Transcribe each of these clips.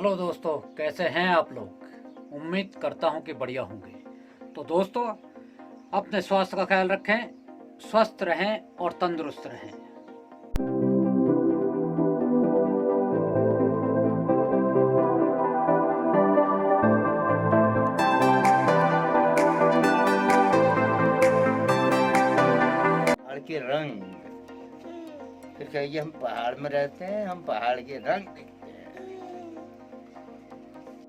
Hello दोस्तों, कैसे हैं आप लोग। उम्मीद करता हूं कि बढ़िया होंगे। तो दोस्तों, अपने स्वास्थ्य का ख्याल रखें, स्वस्थ रहें और तंदुरुस्त रहें। पहाड़ के रंग। फिर कहिए हम पहाड़ में रहते हैं, हम पहाड़ के रंग देखते हैं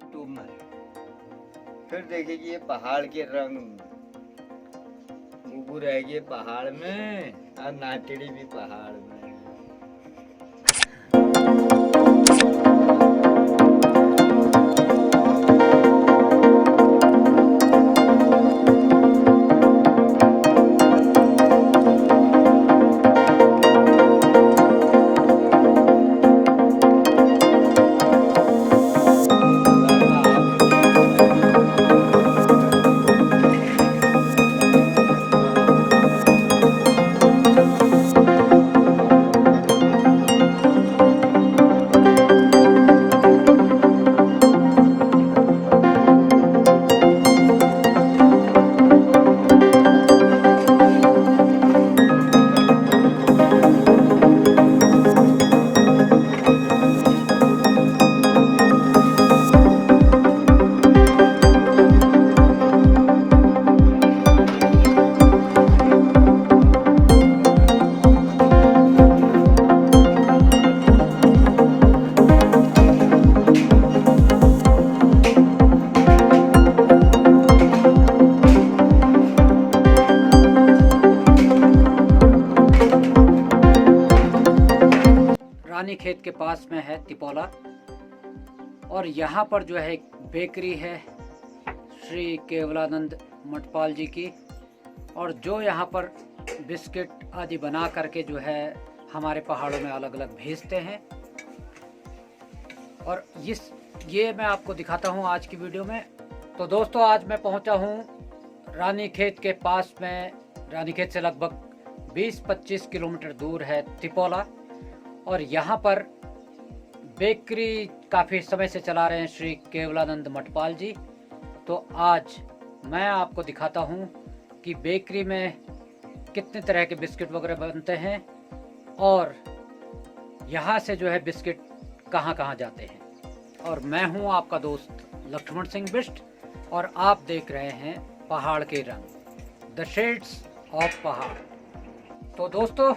यूट्यूब में। फिर देखेगी ये पहाड़ के रंग। बुबू रहेगी पहाड़ में और नाटेड़ी भी पहाड़ में। रानीखेत के पास में है तिपोला, और यहाँ पर जो है एक बेकरी है श्री केवलानंद मठपाल जी की, और जो यहाँ पर बिस्किट आदि बना करके जो है हमारे पहाड़ों में अलग अलग भेजते हैं। और ये मैं आपको दिखाता हूँ आज की वीडियो में। तो दोस्तों, आज मैं पहुँचा हूँ रानीखेत के पास में। रानीखेत से लगभग 20-25 किलोमीटर दूर है तिपोला, और यहाँ पर बेकरी काफ़ी समय से चला रहे हैं श्री केवलानंद मठपाल जी। तो आज मैं आपको दिखाता हूँ कि बेकरी में कितने तरह के बिस्किट वगैरह बनते हैं, और यहाँ से जो है बिस्किट कहाँ कहाँ जाते हैं। और मैं हूँ आपका दोस्त लक्ष्मण सिंह बिष्ट, और आप देख रहे हैं पहाड़ के रंग, द शेड्स ऑफ पहाड़। तो दोस्तों,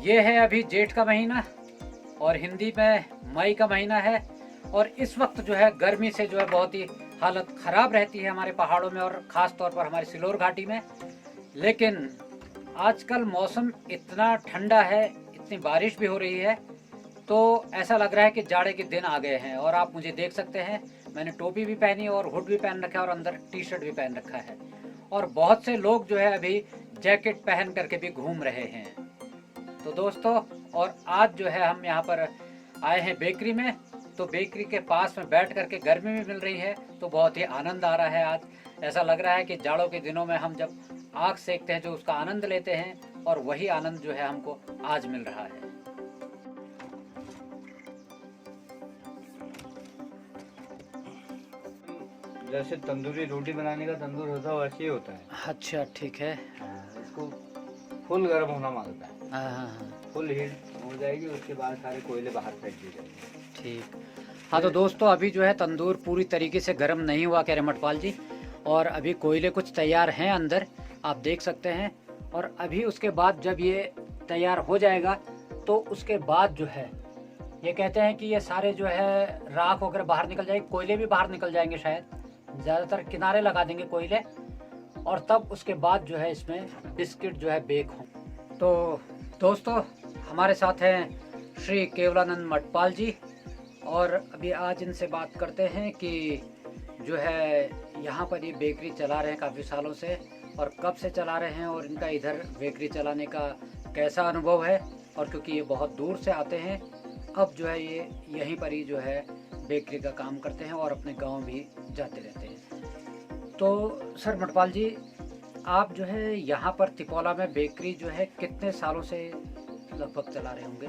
ये है अभी जेठ का महीना और हिंदी में मई का महीना है, और इस वक्त जो है गर्मी से जो है बहुत ही हालत ख़राब रहती है हमारे पहाड़ों में, और ख़ास तौर पर हमारी सिलोर घाटी में। लेकिन आजकल मौसम इतना ठंडा है, इतनी बारिश भी हो रही है, तो ऐसा लग रहा है कि जाड़े के दिन आ गए हैं। और आप मुझे देख सकते हैं, मैंने टोपी भी पहनी और हुड भी पहन रखा है, और अंदर टी शर्ट भी पहन रखा है। और बहुत से लोग जो है अभी जैकेट पहन करके भी घूम रहे हैं। तो दोस्तों, और आज जो है हम यहाँ पर आए हैं बेकरी में। तो बेकरी के पास में बैठ करके गर्मी भी मिल रही है, तो बहुत ही आनंद आ रहा है। आज ऐसा लग रहा है कि जाड़ों के दिनों में हम जब आग सेकते हैं, जो उसका आनंद लेते हैं, और वही आनंद जो है हमको आज मिल रहा है। जैसे तंदूरी रोटी बनाने का तंदूर होता है वैसे ही होता है। अच्छा, ठीक है। इसको फुल गर्म होना मांगता है। हाँ हाँ हाँ, फुल हीट हो जाएगी, उसके बाद सारे कोयले बाहर फेंक दिए जाएंगे। ठीक। हाँ, तो दोस्तों, अभी जो है तंदूर पूरी तरीके से गर्म नहीं हुआ, कह रहे मठपाल जी, और अभी कोयले कुछ तैयार हैं अंदर, आप देख सकते हैं। और अभी उसके बाद जब ये तैयार हो जाएगा, तो उसके बाद जो है ये कहते हैं कि ये सारे जो है राख वगैरह बाहर निकल जाएगी, कोयले भी बाहर निकल जाएंगे शायद, ज़्यादातर किनारे लगा देंगे कोयले, और तब उसके बाद जो है इसमें बिस्किट जो है बेक हों। तो दोस्तों, हमारे साथ हैं श्री केवलानंद मठपाल जी, और अभी आज इनसे बात करते हैं कि जो है यहाँ पर ये बेकरी चला रहे हैं काफ़ी सालों से, और कब से चला रहे हैं, और इनका इधर बेकरी चलाने का कैसा अनुभव है। और क्योंकि ये बहुत दूर से आते हैं, अब जो है ये यहीं पर ही जो है बेकरी का काम करते हैं, और अपने गांव भी जाते रहते हैं। तो सर मठपाल जी, आप जो है यहाँ पर तिपोला में बेकरी जो है कितने सालों से लगभग चला रहे होंगे?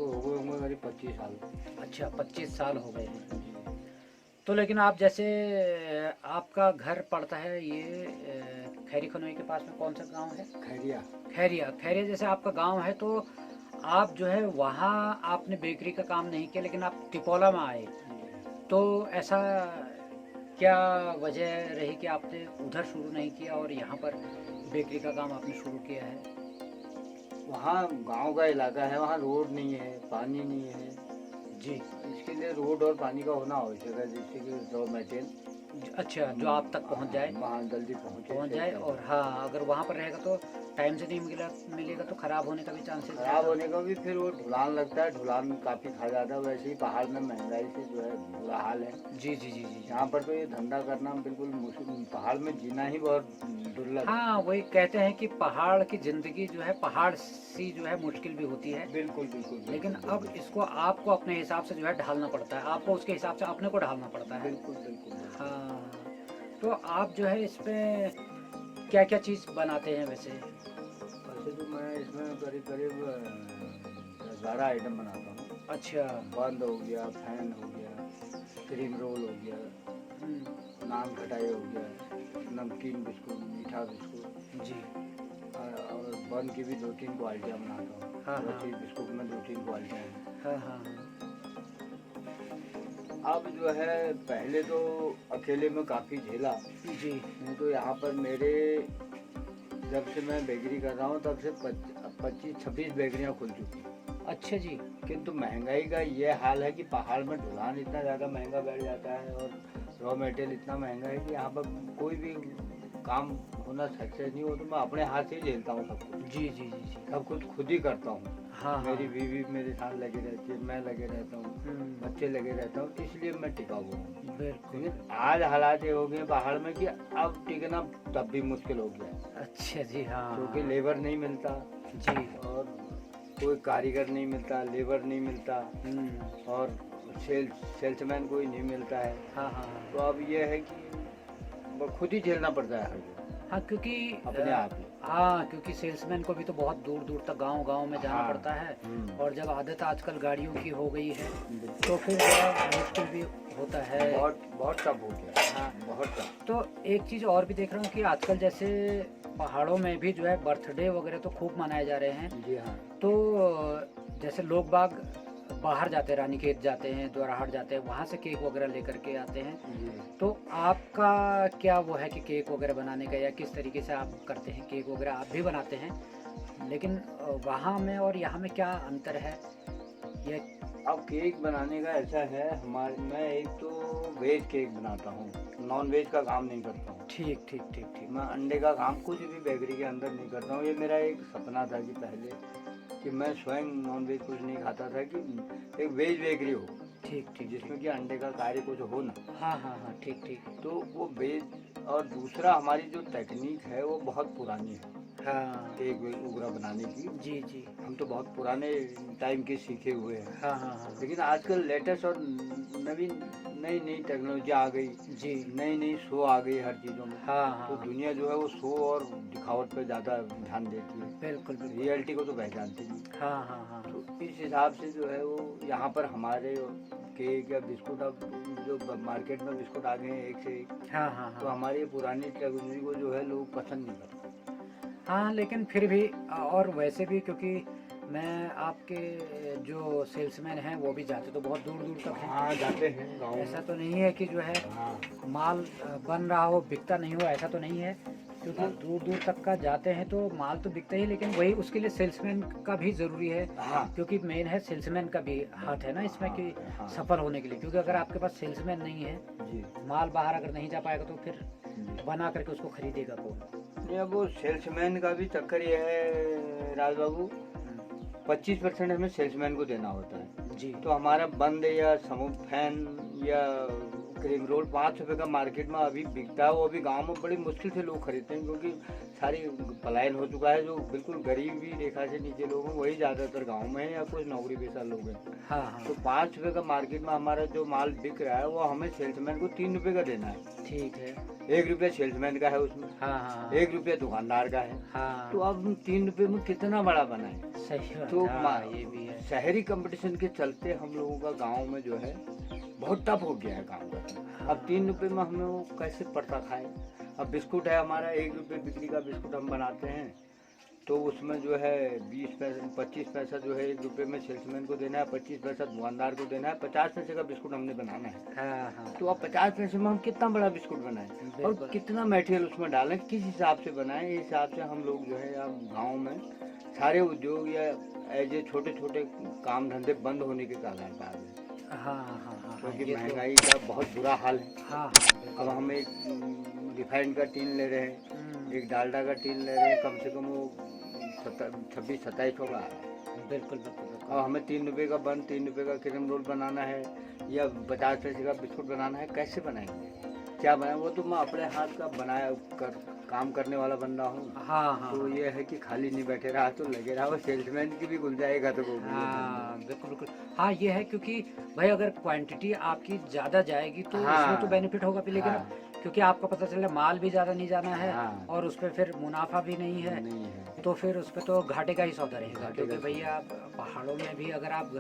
को हो गए होंगे करीब 25 साल। अच्छा, 25 साल हो गए हैं। तो लेकिन आप जैसे आपका घर पड़ता है ये खैरी खनोई के पास में, कौन सा गांव है? खैरिया। खैरिया। खैरिया जैसे आपका गांव है, तो आप जो है वहाँ आपने बेकरी का काम नहीं किया, लेकिन आप टिपोला में आए, तो ऐसा क्या वजह रही कि आपने उधर शुरू नहीं किया और यहाँ पर बेकरी का काम आपने शुरू किया है? वहाँ गांव का इलाका है, वहाँ रोड नहीं है, पानी नहीं है जी। इसके लिए रोड और पानी का होना आवश्यक है, जिससे कि रॉ मटेरियल अच्छा, जो आप तक पहुँच जाए, वहाँ जल्दी पहुँच जाए। और हाँ, अगर वहाँ पर रहेगा तो टाइम से नहीं मिलेगा तो ख़राब होने का भी चांसेस। खराब होने का भी, फिर वो ढुलान लगता है, ढुलान काफ़ी खा जाता है। वैसे ही पहाड़ में महंगाई से जो है बुरा हाल है। जी जी जी जी। यहाँ पर तो ये धंधा करना बिल्कुल मुश्किल, पहाड़ में जीना ही बहुत दुर्लभ। हाँ, वही कहते हैं कि पहाड़ की ज़िंदगी जो है पहाड़ सी जो है मुश्किल भी होती है। बिल्कुल बिल्कुल। लेकिन अब इसको आपको अपने हिसाब से जो है ढालना पड़ता है, आपको उसके हिसाब से अपने को ढालना पड़ता है। बिल्कुल बिल्कुल। हाँ, तो आप जो है इसमें क्या क्या चीज़ बनाते हैं वैसे? वैसे तो मैं इसमें करीब करीब 12 आइटम बनाता हूँ। अच्छा। बंद हो गया, फैन हो गया, क्रीम रोल हो गया, नान खटाई हो गया, नमकीन बिस्कुट, मीठा बिस्कुट जी। और बन की भी 2-3 क्वालिटियाँ बनाता हूँ। हाँ, हाँ। रोटी बिस्कुट में 2-3 क्वालिटियाँ हैं। हाँ हाँ हाँ। अब जो है पहले तो अकेले में काफ़ी झेला, जी। नहीं तो यहाँ पर मेरे जब से मैं बेकरी कर रहा हूँ तब से 25-26 बेकरियाँ खुल चुकी हैं। अच्छा जी। किंतु महंगाई का ये हाल है कि पहाड़ में ढुलान इतना ज़्यादा महंगा बैठ जाता है और रॉ मटेरियल इतना महंगा है कि यहाँ पर कोई भी काम होना सक्सेस नहीं हो, तो मैं अपने हाथ से ही झेलता हूँ सब कुछ। जी जी जी जी। सब कुछ खुद ही करता हूँ। हाँ हाँ। मेरी बीवी मेरे साथ लगी रहती है, मैं लगे रहता हूँ, बच्चे लगे रहता हूँ, इसलिए मैं टिका हुआ हूँ। बिल्कुल। लेकिन आज हालात ये हो गए पहाड़ में कि अब टिकना तब भी मुश्किल हो गया है, अच्छा जी। हाँ, क्योंकि लेबर नहीं मिलता जी। और कोई कारीगर नहीं मिलता, लेबर नहीं मिलता और सेल्समैन कोई नहीं मिलता है। हाँ हाँ हाँ। तो अब ये है कि खुद ही झेलना पड़ता है हर जगह, हाँ, क्योंकि अपने आप ही। हाँ, क्योंकि सेल्समैन को भी तो बहुत दूर दूर तक गांव में जाना हाँ। पड़ता है, हम्म। और जब आदत आजकल गाड़ियों की हो गई है तो फिर बड़ा मुश्किल भी होता है। बहुत बहुत टफ हो गया। हाँ। बहुत टफ। तो एक चीज़ और भी देख रहा हूँ कि आजकल जैसे पहाड़ों में भी जो है बर्थडे वगैरह तो खूब मनाए जा रहे हैं। जी हाँ। तो जैसे लोग बाग बाहर जाते हैं, रानीखेत जाते हैं, द्वाराहाट जाते हैं, वहाँ से केक वगैरह लेकर के आते हैं। जी। तो आपका क्या वो है कि केक वगैरह बनाने का, या किस तरीके से आप करते हैं? केक वगैरह आप भी बनाते हैं, लेकिन वहाँ में और यहाँ में क्या अंतर है? ये अब केक बनाने का ऐसा है, मैं एक तो वेज केक बनाता हूँ, नॉन वेज का काम नहीं करता हूँ। ठीक ठीक ठीक ठीक। मैं अंडे का काम कुछ भी बेकरी के अंदर नहीं करता हूँ। ये मेरा एक सपना था कि पहले कि मैं स्वयं नॉन वेज कुछ नहीं खाता था, कि एक वेज बेकरी हो ठीक ठीक, जिसमें कि अंडे का कार्य कुछ हो ना। हाँ हाँ हाँ, ठीक ठीक। तो वो वेज, और दूसरा हमारी जो टेक्निक है वो बहुत पुरानी है हाँ केक वगैरह बनाने की। जी जी। हम तो बहुत पुराने टाइम के सीखे हुए हैं, हाँ हाँ हाँ लेकिन आजकल लेटेस्ट और नवीन नई नई टेक्नोलॉजी आ गई, जी। नई नई शो आ गई हर चीज़ों में। हाँ तो हाँ, दुनिया जो है वो शो और दिखावट पे ज़्यादा ध्यान देती है, बिल्कुल बिल्कुल। रियलिटी को तो पहचानती नहीं। हाँ हाँ हाँ तो इस हिसाब से जो है वो यहाँ पर हमारे केक या बिस्कुट, अब जो मार्केट में बिस्कुट आ गए हैं एक से एक, हाँ हाँ तो हाँ हमारी ये पुरानी टेक्नोलॉजी को जो है लोग पसंद नहीं करते। हाँ, लेकिन फिर भी और वैसे भी, क्योंकि मैं आपके जो सेल्समैन हैं वो भी जाते तो बहुत दूर दूर तक हैं। हाँ, जाते हैं गाँव में। ऐसा तो नहीं है कि जो है हाँ माल बन रहा हो बिकता नहीं हो, ऐसा तो नहीं है, क्योंकि दूर दूर तक का जाते हैं तो माल तो बिकता ही, लेकिन वही उसके लिए सेल्समैन का भी ज़रूरी है। हाँ क्योंकि मेन है सेल्समैन का भी हाथ है ना इसमें कि हाँ। सफल होने के लिए, क्योंकि अगर आपके पास सेल्समैन नहीं है, जी माल बाहर अगर नहीं जा पाएगा तो फिर जी। बना करके उसको खरीदेगा कौन? ये वो सेल्समैन का भी चक्कर ये है राज बाबू, 25% हमें सेल्समैन को देना होता है। जी। तो हमारा बंद या समूह फैन या क्रीम रोल 5 रुपये का मार्केट में अभी बिकता है, वो अभी गांव में बड़ी मुश्किल से लोग खरीदते हैं, क्योंकि सारी पलायन हो चुका है। जो बिल्कुल गरीबी रेखा से नीचे लोग हैं वही ज़्यादातर गांव में है या कुछ नौकरी पेशा लोग हैं। हाँ हाँ, तो 5 रुपये का मार्केट में हमारा जो माल बिक रहा है वो हमें सेल्समैन को 3 रुपये का देना है। ठीक है। 1 रुपया सेल्समैन का है उसमें, हाँ हाँ 1 रुपया दुकानदार का है। हाँ। तो अब हम 3 रुपये में कितना बड़ा बनाए। सही बात तो है, हाँ, ये भी है। शहरी कंपटीशन के चलते हम लोगों का गांव में जो है बहुत टफ हो गया है काम करना। अब 3 रुपये में हमें वो कैसे पड़ता खाए। अब बिस्कुट है हमारा 1 रुपये बिक्री का बिस्कुट हम बनाते हैं, तो उसमें जो है 20 पैसा 25 पैसा जो है 1 रुपये में सेल्समैन को देना है, 25 पैसा दुकानदार को देना है, 50 पैसे का बिस्कुट हमने बनाना है। हाँ हाँ। तो अब 50 पैसे में हम कितना बड़ा बिस्कुट बनाएं और बिल्कुल। कितना मटेरियल उसमें डालें, किस हिसाब से बनाएं, इस हिसाब से हम लोग जो है अब गाँव में सारे उद्योग या ऐसे छोटे छोटे काम धंधे बंद होने के कगार पर आ गए। हाँ हाँ हाँ। क्योंकि ये तो- महंगाई का बहुत बुरा हाल है। हाँ हाँ अब बिल्कुल। हम एक रिफाइंड का टीन ले रहे हैं, एक डालडा का टीन ले रहे हैं, कम से कम वो 26-27 का आ रहा है। बिल्कुल बिल्कुल बिल्कुल। और हमें 3 रुपये का बन 3 रुपये का क्रीम रोल बनाना है या 50 पैसे का बिस्कुट बनाना है, कैसे बनाएंगे, क्या बनाए। वो तो मैं अपने हाथ का बनाया कर काम करने वाला बंदा हूँ। हाँ हाँ तो ये है कि खाली नहीं बैठे रहा तो लगे रहा, वो सेल्समैन की भी गुंजाइश खत्म हो गई। हाँ बिल्कुल बिल्कुल। हाँ ये है, क्योंकि भाई अगर क्वांटिटी आपकी ज़्यादा जाएगी तो हाँ। उसमें तो बेनिफिट होगा भी, लेकिन हाँ। क्योंकि आपको पता चला माल भी ज़्यादा नहीं जाना है हाँ। और उस पर फिर मुनाफा भी नहीं है, नहीं है। तो फिर उस पर तो घाटे का ही सौदा रहेगा। घाटे क्योंकि का भैया आप पहाड़ों में भी अगर आप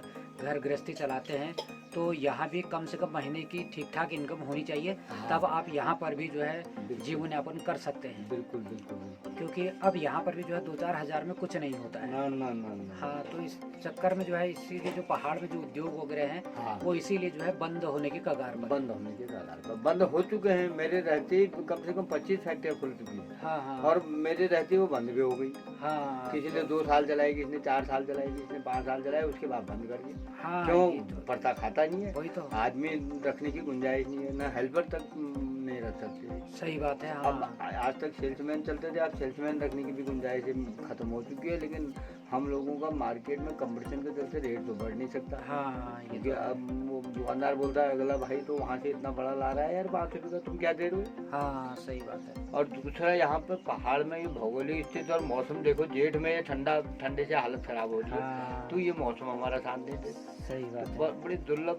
घर गृहस्थी चलाते हैं तो यहाँ भी कम से कम महीने की ठीक ठाक इनकम होनी चाहिए, हाँ। तब आप यहाँ पर भी जो है बिल्कुल। जीवन यापन कर सकते हैं। बिल्कुल बिल्कुल बिल्कुल। क्योंकि अब यहाँ पर भी जो है 2-4 हज़ार में कुछ नहीं होता है। ना ना ना ना। हाँ, तो इस चक्कर में जो है इसीलिए जो पहाड़ में जो उद्योग वगैरह हैं हाँ। वो इसीलिए जो है बंद होने की कगार पर। बंद होने के कगार पर बंद हो चुके हैं। मेरे रहते ही कम से कम 25 फैक्ट्रियाँ खुल चुकी हैं हाँ हाँ और मेरे रहते ही वो बंद भी हो गई। हाँ। किसी ने 2 साल चलाई, किसी ने 4 साल चलाई, किसी ने 5 साल चलाई, उसके बाद बंद कर दिया। हाँ, क्यों? ये तो- पड़ता खाता नहीं है, वही तो आदमी रखने की गुंजाइश नहीं है, ना हेल्पर तक नहीं रख सकते। सही बात है। अब हाँ आज तक सेल्समैन चलते थे, अब सेल्समैन रखने की भी गुंजाइश खत्म हो चुकी है। लेकिन हम लोगों का मार्केट में कंपटीशन के चलते रेट तो बढ़ नहीं सकता। हाँ ये क्योंकि तो है। अब वो दुकानदार बोलता है अगला भाई तो वहाँ से इतना बड़ा ला रहा है यार, 5 रुपये का तुम क्या दे रहे हो। हाँ सही बात है। और दूसरा यहाँ पर पहाड़ में ये भौगोलिक स्थिति और मौसम देखो, जेठ में ये ठंडे से हालत खराब हो रही है। हाँ तो ये मौसम हमारा साथ नहीं दे। सही बात है। बड़ी दुर्लभ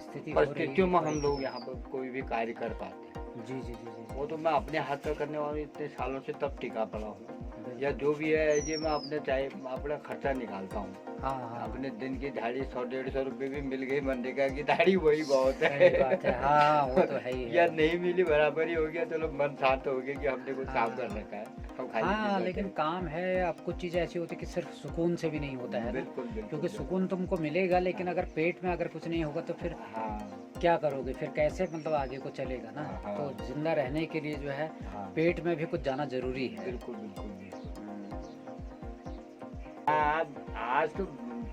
स्थिति हो रही है। परिस्थितियों में हम लोग यहाँ पर कोई भी कार्य कर पाते हैं। जी जी जी जी। वो तो मैं अपने हाथ का करने वाला इतने सालों से तब टिका पड़ा हूँ, बिल्कुल। या जो भी है ये मैं अपने चाहे अपना खर्चा निकालता हूँ। हाँ हाँ अपने दिन की दिहाड़ी 100-150 रुपये भी मिल गई मनरेगा की दिहाड़ी, वही बहुत सही बात है। है। हाँ वो तो है ही है। या नहीं मिली बराबर ही हो गया, चलो मन शांत हो गया कि हमने कुछ काम कर रखा है, हम खाली हाँ नहीं लेकिन बैठे। काम है। अब कुछ चीज़ें ऐसी होती है कि सिर्फ सुकून से भी नहीं होता है ना, बिल्कुल बिल्कुल। क्योंकि सुकून तुमको मिलेगा लेकिन अगर पेट में अगर कुछ नहीं होगा तो फिर हाँ क्या करोगे, फिर कैसे मतलब आगे को चलेगा ना। हाँ। तो जिंदा रहने के लिए जो है हाँ पेट में भी कुछ जाना जरूरी है। बिल्कुल बिल्कुल बिल्कुल। आज तो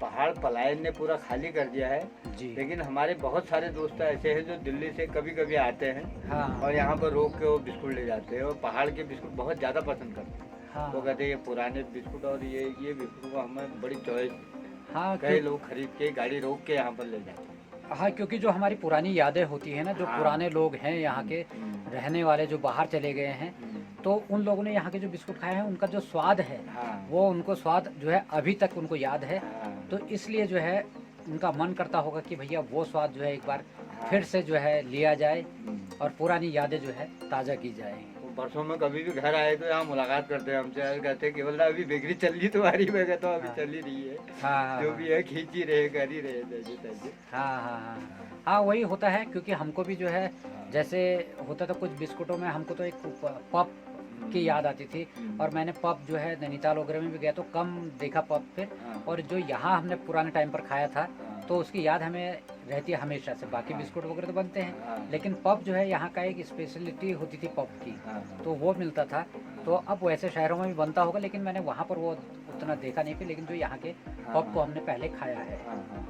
पहाड़ पलायन ने पूरा खाली कर दिया है, जी लेकिन हमारे बहुत सारे दोस्त ऐसे हैं जो दिल्ली से कभी कभी आते हैं हाँ और यहाँ पर रोक के वो बिस्कुट ले जाते हैं, और पहाड़ के बिस्कुट बहुत ज़्यादा पसंद करते हैं। हाँ वो कहते हैं ये पुराने बिस्कुट और ये बिस्कुट को हमें बड़ी चॉइस, हाँ कई लोग खरीद के गाड़ी रोक के यहाँ पर ले जाते हैं। हाँ, क्योंकि जो हमारी पुरानी यादें होती है ना, जो हाँ। पुराने लोग हैं यहाँ के रहने वाले जो बाहर चले गए हैं, तो उन लोगों ने यहाँ के जो बिस्कुट खाए हैं उनका जो स्वाद है हाँ वो उनको स्वाद जो है अभी तक उनको याद है। हाँ तो इसलिए जो है उनका मन करता होगा कि भैया वो स्वाद जो है एक बार हाँ। फिर से जो है लिया जाए हम्म। और पुरानी यादें जो है ताज़ा की जाए। वो बरसों में कभी भी घर आए तो यहाँ मुलाकात करते हैं हमसे, कहते हैं केवल अभी बिक्री चल रही तुम्हारी, मैं कहता हूँ अभी हाँ। चल ही रही है, हाँ जो भी है खींच ही रहे, कर ही रहे जैसे तैसे। हाँ हाँ हाँ हाँ वही होता है। क्योंकि हमको भी जो है जैसे होता था कुछ बिस्कुटों में, हमको तो एक पप की याद आती थी, और मैंने पप जो है नैनीताल वगैरह में भी गया तो कम देखा पप फिर, हाँ। और जो यहाँ हमने पुराने टाइम पर खाया था हाँ। तो उसकी याद हमें रहती है हमेशा से। बाकी हाँ। बिस्कुट वगैरह तो बनते हैं हाँ। लेकिन पप जो है यहाँ का एक स्पेशलिटी होती थी पप की, हाँ। तो वो मिलता था। तो अब वैसे शहरों में भी बनता होगा लेकिन मैंने वहाँ पर वो उतना देखा नहीं, फिर लेकिन जो यहाँ के पप को हमने पहले खाया है। हाँ, हाँ।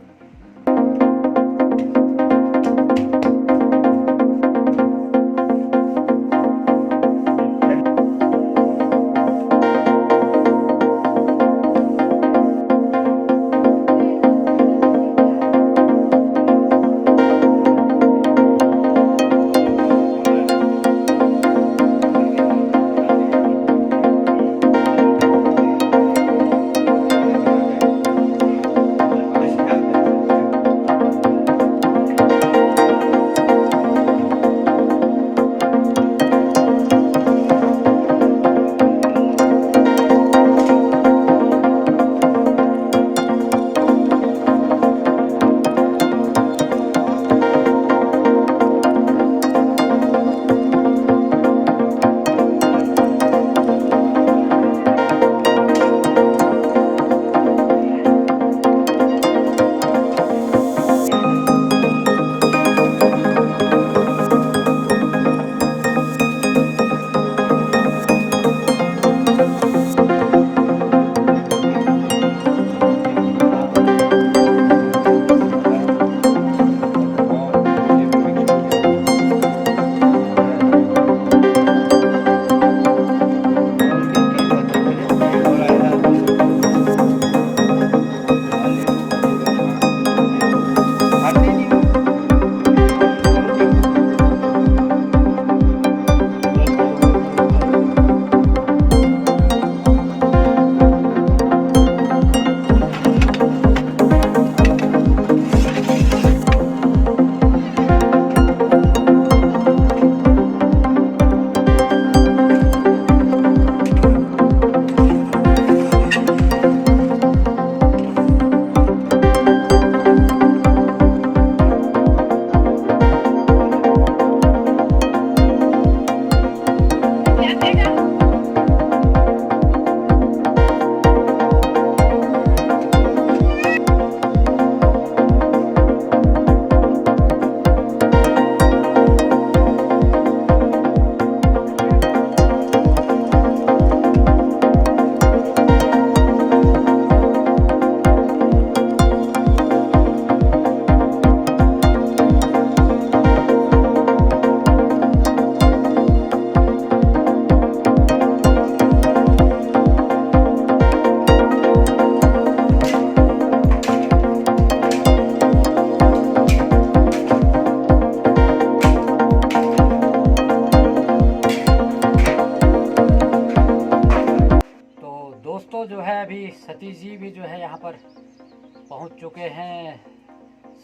पहुंच चुके हैं,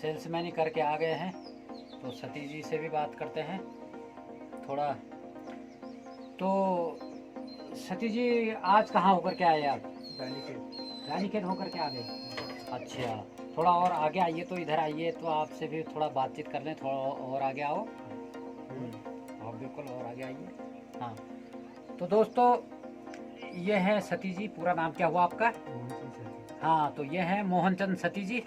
सेल्समैनी करके आ गए हैं। तो सतीश जी से भी बात करते हैं थोड़ा। तो सतीश जी आज कहाँ होकर के आए आप? रानीखेत होकर के आ गए। अच्छा, थोड़ा और आगे आइए, तो इधर आइए, तो आपसे भी थोड़ा बातचीत कर लें। थोड़ा और आगे आओ। हाँ बिल्कुल, और आगे आइए। हाँ, तो दोस्तों ये है सतीश जी। पूरा नाम क्या हुआ आपका? हाँ, तो ये है मोहनचंद सतीश जी।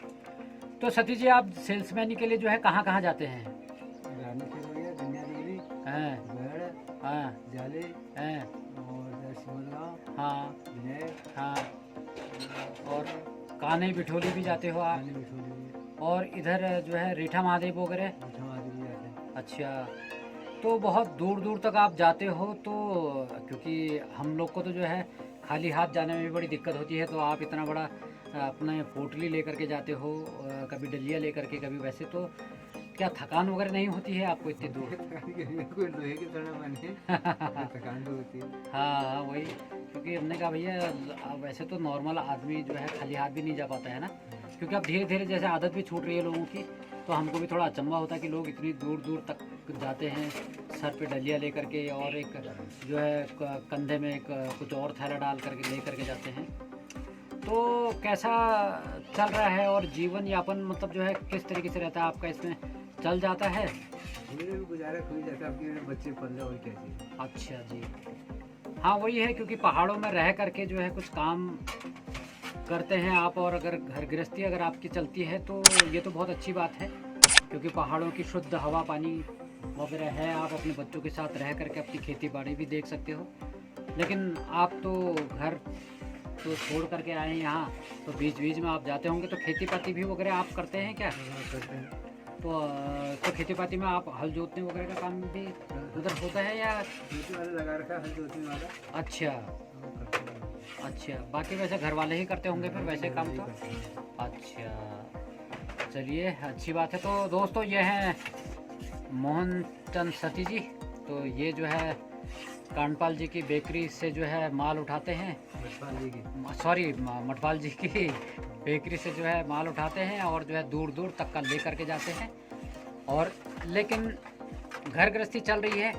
तो सतीश जी आप सेल्समैनी के लिए जो है कहाँ कहाँ जाते हैं? हाँ हाँ जाले हाँ और शिमलगांव, हाँ विनय, हाँ, और कान्हे बिठोली भी जाते हो आप? और इधर जो है रीठा महादेव वगैरह? अच्छा, तो बहुत दूर दूर तक आप जाते हो। तो क्योंकि हम लोग को तो जो है खाली हाथ जाने में भी बड़ी दिक्कत होती है, तो आप इतना बड़ा अपने पोटली लेकर के जाते हो, कभी डलिया लेकर के, कभी वैसे। तो क्या थकान वगैरह नहीं होती है आपको इतनी दूर? कोई लोहे की तरह बने थकान तो होती है। हाँ वही, क्योंकि हमने कहा भैया वैसे तो नॉर्मल आदमी जो है खाली हाथ भी नहीं जा पाता है ना, क्योंकि अब धीरे धीरे जैसे आदत भी छूट रही है लोगों की, तो हमको भी थोड़ा अचंभा होता है कि लोग इतनी दूर दूर तक जाते हैं सर पे डलिया लेकर के, और एक जो है कंधे में एक कुछ और थैला डाल करके ले करके जाते हैं। तो कैसा चल रहा है और जीवन यापन मतलब जो है किस तरीके से रहता है आपका? इसमें चल जाता है? गुजारा खुल जाता है, अपने बच्चे पल रहे और क्या चाहिए। अच्छा जी, हाँ वही है, क्योंकि पहाड़ों में रह करके जो है कुछ काम करते हैं आप, और अगर घर गृहस्थी अगर आपकी चलती है तो ये तो बहुत अच्छी बात है, क्योंकि पहाड़ों की शुद्ध हवा पानी वगैरह है। आप अपने बच्चों के साथ रह करके अपनी खेती बाड़ी भी देख सकते हो। लेकिन आप तो घर तो छोड़ करके आए हैं यहाँ, तो बीच बीच में आप जाते होंगे, तो खेती पाती भी वगैरह आप करते हैं क्या? करते हैं। तो खेती पाती में आप हल जोतने वगैरह का काम भी उधर होता है या? जोतने वाला लगा रखा है, हल जोतने वाला। अच्छा वो करते हैं। अच्छा, बाकी वैसे घर वाले ही करते होंगे फिर वैसे काम तो? करते हैं। अच्छा, चलिए अच्छी बात है। तो दोस्तों ये हैं मोहनचंद सतीश जी। तो ये जो है कांडपाल जी की बेकरी से जो है माल उठाते हैं, सॉरी मठपाल जी की बेकरी से जो है माल उठाते हैं, और जो है दूर दूर तक का ले करके जाते हैं। और लेकिन घर गृहस्थी चल रही है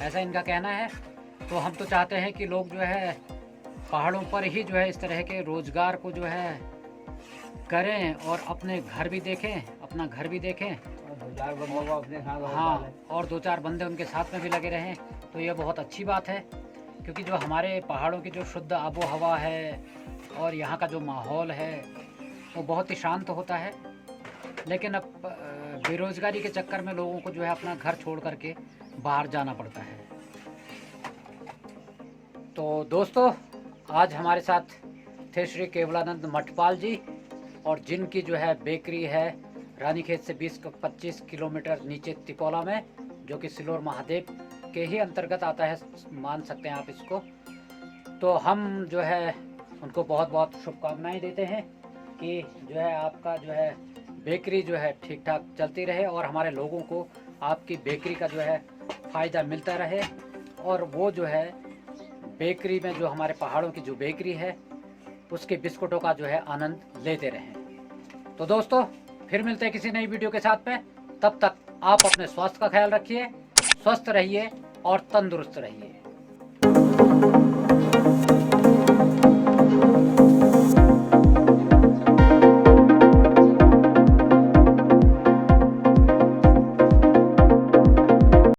ऐसा इनका कहना है। तो हम तो चाहते हैं कि लोग जो है पहाड़ों पर ही जो है इस तरह के रोज़गार को जो है करें, और अपने घर भी देखें, अपना घर भी देखें, अपने हाँ, और दो चार बंदे उनके साथ में भी लगे रहें। तो ये बहुत अच्छी बात है, क्योंकि जो हमारे पहाड़ों की जो शुद्ध आबो हवा है और यहाँ का जो माहौल है वो बहुत ही शांत होता है। लेकिन अब बेरोज़गारी के चक्कर में लोगों को जो है अपना घर छोड़ करके बाहर जाना पड़ता है। तो दोस्तों आज हमारे साथ थे श्री केवलानंद मठपाल जी, और जिनकी जो है बेकरी है रानीखेत से 20-25 किलोमीटर नीचे तिकोला में, जो कि सिलोर महादेव के ही अंतर्गत आता है, मान सकते हैं आप इसको। तो हम जो है उनको बहुत बहुत शुभकामनाएं देते हैं कि जो है आपका जो है बेकरी जो है ठीक ठाक चलती रहे, और हमारे लोगों को आपकी बेकरी का जो है फ़ायदा मिलता रहे, और वो जो है बेकरी में जो हमारे पहाड़ों की जो बेकरी है उसके बिस्कुटों का जो है आनंद लेते रहें। तो दोस्तों फिर मिलते हैं किसी नई वीडियो के साथ में। तब तक आप अपने स्वास्थ्य का ख्याल रखिए, स्वस्थ रहिए और तंदुरुस्त रहिए।